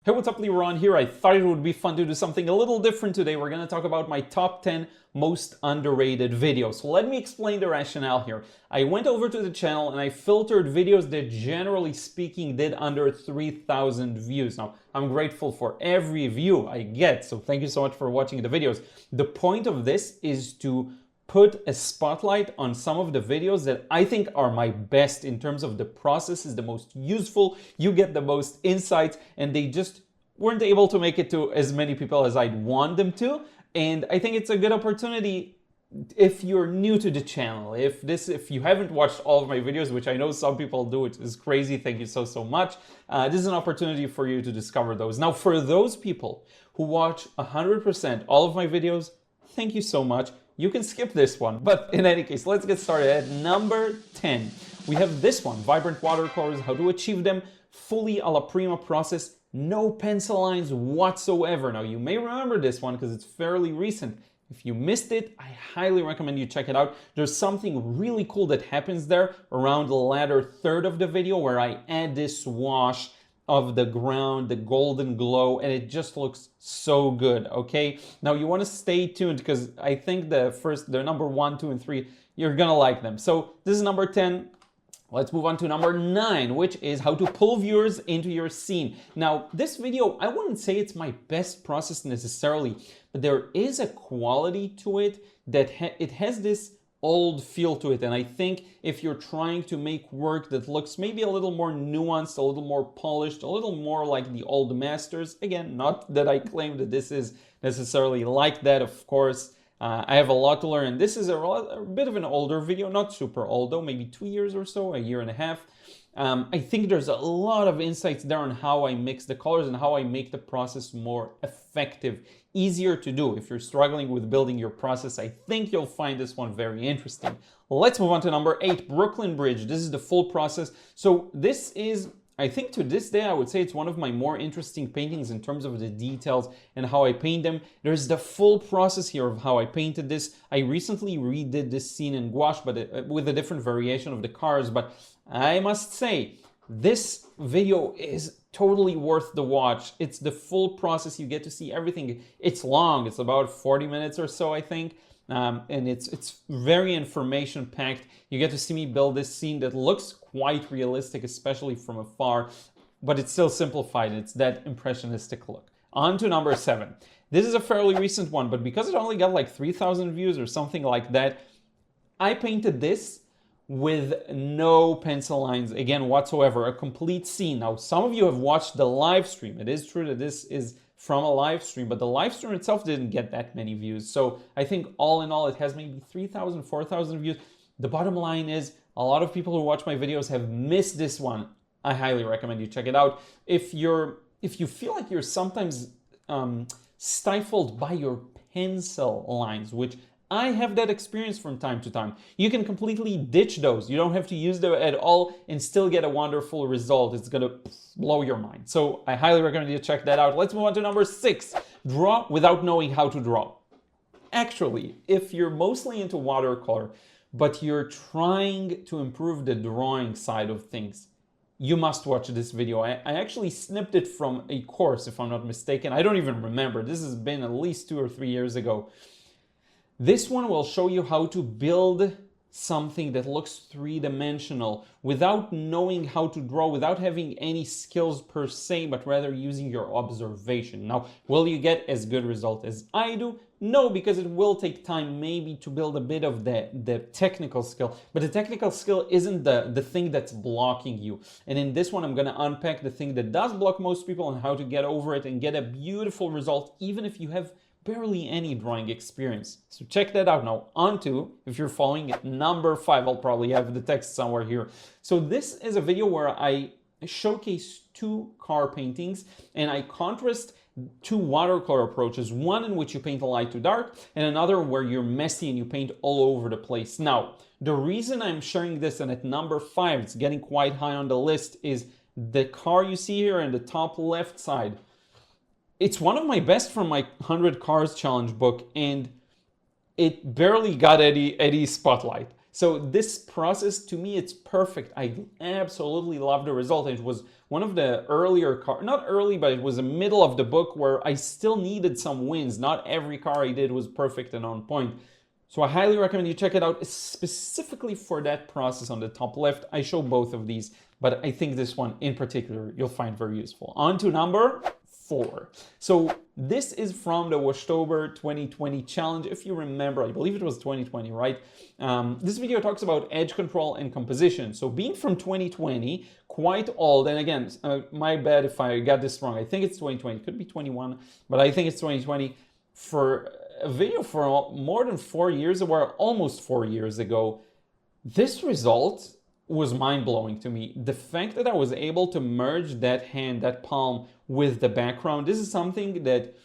Hey, what's up, Liron here. I thought it would be fun to do something a little different today. We're going to talk about my top 10 most underrated videos. So let me explain the rationale here. I went over to the channel and I filtered videos that, generally speaking, did under 3,000 views. Now, I'm grateful for every view I get, so thank you so much for watching the videos. The point of this is to put a spotlight on some of the videos that I think are my best in terms of the process is the most useful, you get the most insights, and they just weren't able to make it to as many people as I'd want them to. And I think it's a good opportunity if you're new to the channel, if you haven't watched all of my videos, which I know some people do, it is crazy, thank you so much. This is an opportunity for you to discover those. Now, for those people who watch 100% all of my videos, thank you so much. You can skip this one, but in any case, let's get started. At number 10, we have this one, Vibrant Watercolors, how to achieve them fully a la prima process, no pencil lines whatsoever. Now, you may remember this one because it's fairly recent. If you missed it, I highly recommend you check it out. There's something really cool that happens there around the latter third of the video where I add this wash of the ground, the golden glow, and it just looks so good, okay? Now you want to stay tuned because I think the number 1, 2, and 3, you're gonna like them. So this is number 10. Let's move on to number 9, which is how to pull viewers into your scene. Now, this video, I wouldn't say it's my best process necessarily, but there is a quality to it that it has this old feel to it, and I think if you're trying to make work that looks maybe a little more nuanced, a little more polished, a little more like the old masters, again, not that I claim that this is necessarily like that, of course, I have a lot to learn. This is a bit of an older video, not super old though, maybe 2 years or so, a year and a half. I think there's a lot of insights there on how I mix the colors and how I make the process more effective, easier to do. If you're struggling with building your process, I think you'll find this one very interesting. Let's move on to number 8, Brooklyn Bridge. This is the full process. So this is, I think to this day, I would say it's one of my more interesting paintings in terms of the details and how I paint them. There's the full process here of how I painted this. I recently redid this scene in gouache, but with a different variation of the cars. But I must say, this video is totally worth the watch. It's the full process. You get to see everything. It's long. It's about 40 minutes or so, I think. And it's very information packed. You get to see me build this scene that looks quite realistic, especially from afar, but it's still simplified. It's that impressionistic look. On to number 7. This is a fairly recent one, but because it only got like 3,000 views or something like that, I painted this with no pencil lines, again, whatsoever, a complete scene. Now, some of you have watched the live stream. It is true that this is from a live stream, but the live stream itself didn't get that many views. So I think all in all, it has maybe 3,000, 4,000 views. The bottom line is a lot of people who watch my videos have missed this one. I highly recommend you check it out. If you feel like you're sometimes stifled by your pencil lines, which I have that experience from time to time. You can completely ditch those. You don't have to use them at all and still get a wonderful result. It's gonna blow your mind. So I highly recommend you check that out. Let's move on to number 6, draw without knowing how to draw. Actually, if you're mostly into watercolor, but you're trying to improve the drawing side of things, you must watch this video. I actually snipped it from a course, if I'm not mistaken. I don't even remember. This has been at least 2 or 3 years ago. This one will show you how to build something that looks three-dimensional without knowing how to draw, without having any skills per se, but rather using your observation. Now, will you get as good result as I do? No, because it will take time maybe to build a bit of the technical skill, but the technical skill isn't the thing that's blocking you. And in this one, I'm gonna unpack the thing that does block most people and how to get over it and get a beautiful result, even if you have barely any drawing experience. So check that out. Now on to, if you're following it, number 5, I'll probably have the text somewhere here. So this is a video where I showcase 2 car paintings and I contrast 2 watercolor approaches, one in which you paint light to dark and another where you're messy and you paint all over the place. Now, the reason I'm sharing this and at number 5, it's getting quite high on the list, is the car you see here in the top left side. It's one of my best from my 100 Cars Challenge book, and it barely got any spotlight. So this process, to me, it's perfect. I absolutely love the result. It was one of the earlier not early, but it was the middle of the book where I still needed some wins. Not every car I did was perfect and on point. So I highly recommend you check it out, specifically for that process on the top left. I show both of these, but I think this one in particular you'll find very useful. On to number 4. So this is from the Washtober 2020 challenge. If you remember, I believe it was 2020, right? This video talks about edge control and composition. So being from 2020, quite old, and again, my bad if I got this wrong. I think it's 2020, could be 21, but I think it's 2020. For a video for more than 4 years, or almost 4 years ago, this result was mind-blowing to me. The fact that I was able to merge that hand, that palm, with the background, this is something that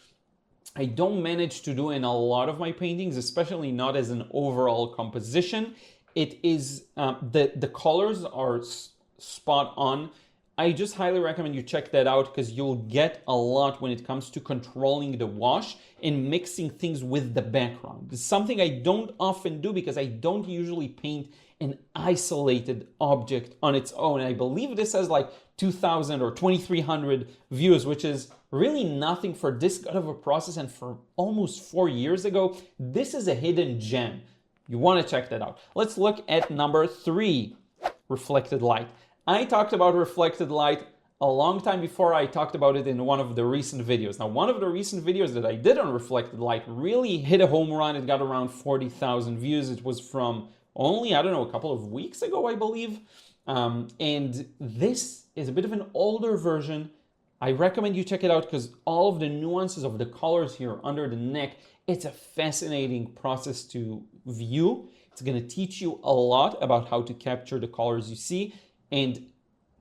I don't manage to do in a lot of my paintings, especially not as an overall composition. It is, the colors are spot on. I just highly recommend you check that out because you'll get a lot when it comes to controlling the wash and mixing things with the background. It's something I don't often do because I don't usually paint an isolated object on its own. I believe this has like 2,000 or 2,300 views, which is really nothing for this kind of a process. And for almost 4 years ago, this is a hidden gem. You want to check that out. Let's look at number 3, reflected light. I talked about reflected light a long time before I talked about it in one of the recent videos. Now, one of the recent videos that I did on reflected light really hit a home run. It got around 40,000 views. It was from only, I don't know, a couple of weeks ago, I believe. And this is a bit of an older version. I recommend you check it out because all of the nuances of the colors here under the neck, it's a fascinating process to view. It's going to teach you a lot about how to capture the colors you see. And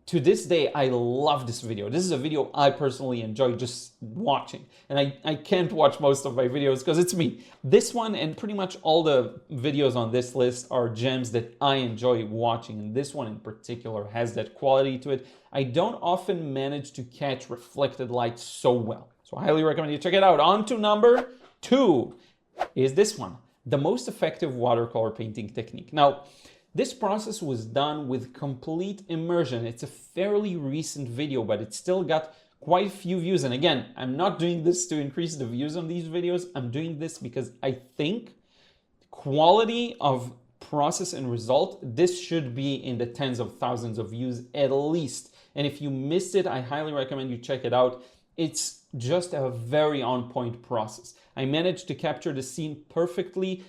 to this day, I love this video. This is a video I personally enjoy just watching. And I can't watch most of my videos because it's me. This one and pretty much all the videos on this list are gems that I enjoy watching. And this one in particular has that quality to it. I don't often manage to catch reflected light so well. So I highly recommend you check it out. On to number 2 is this one, the most effective watercolor painting technique. Now, this process was done with complete immersion. It's a fairly recent video, but it still got quite a few views. And again, I'm not doing this to increase the views on these videos. I'm doing this because I think quality of process and result, this should be in the tens of thousands of views at least. And if you missed it, I highly recommend you check it out. It's just a very on-point process. I managed to capture the scene perfectly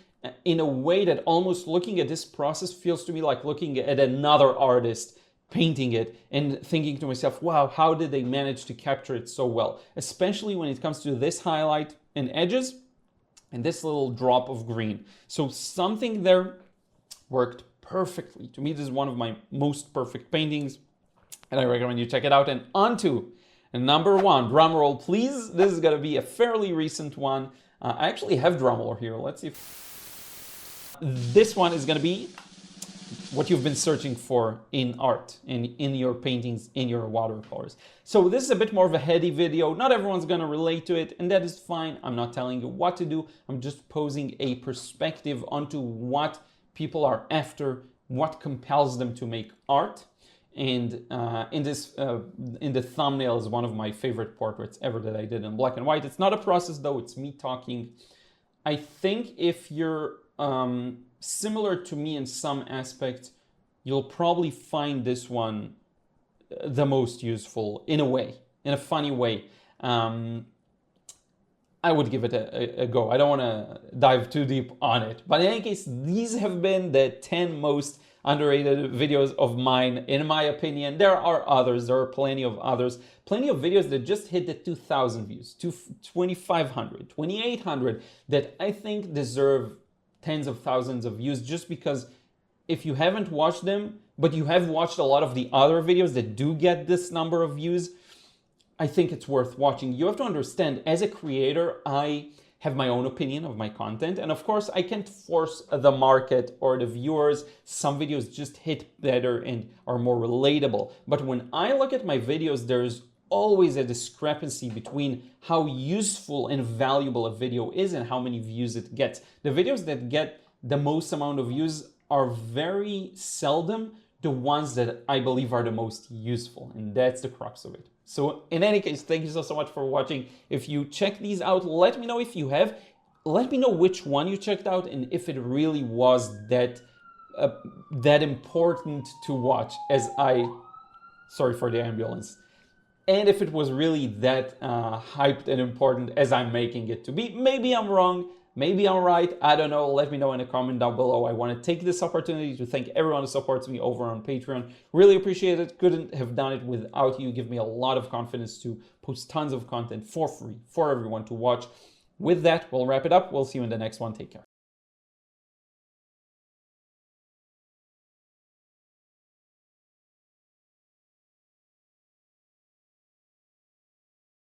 in a way that almost looking at this process feels to me like looking at another artist painting it and thinking to myself, wow, how did they manage to capture it so well? Especially when it comes to this highlight and edges and this little drop of green. So something there worked perfectly. To me, this is one of my most perfect paintings and I recommend you check it out. And on to number 1, drum roll please. This is gonna be a fairly recent one. I actually have drum roll here. Let's see if this one is going to be what you've been searching for in art, in your paintings, in your watercolors. So this is a bit more of a heady video. Not everyone's going to relate to it, and that is fine. I'm not telling you what to do. I'm just posing a perspective onto what people are after, what compels them to make art. And in the thumbnail is one of my favorite portraits ever that I did in black and white. It's not a process though, it's me talking. I think if you're similar to me in some aspects, you'll probably find this one the most useful in a way, in a funny way. I would give it a go. I don't want to dive too deep on it, but in any case, these have been the 10 most underrated videos of mine, in my opinion. There are others, there are plenty of others, plenty of videos that just hit the 2,000 views, 2,500, 2,800 that I think deserve tens of thousands of views just because if you haven't watched them, but you have watched a lot of the other videos that do get this number of views, I think it's worth watching. You have to understand, as a creator, I have my own opinion of my content. And of course, I can't force the market or the viewers. Some videos just hit better and are more relatable. But when I look at my videos, there's always a discrepancy between how useful and valuable a video is and how many views it gets. The videos that get the most amount of views are very seldom the ones that I believe are the most useful, and that's the crux of it. So in any case, thank you so much for watching. If you check these out, let me know if you have. Let me know which one you checked out and if it really was that important to watch as sorry for the ambulance. And if it was really that hyped and important as I'm making it to be. Maybe I'm wrong, maybe I'm right, I don't know. Let me know in a comment down below. I want to take this opportunity to thank everyone who supports me over on Patreon. Really appreciate it. Couldn't have done it without you. Give me a lot of confidence to post tons of content for free for everyone to watch. With that, we'll wrap it up. We'll see you in the next one. Take care.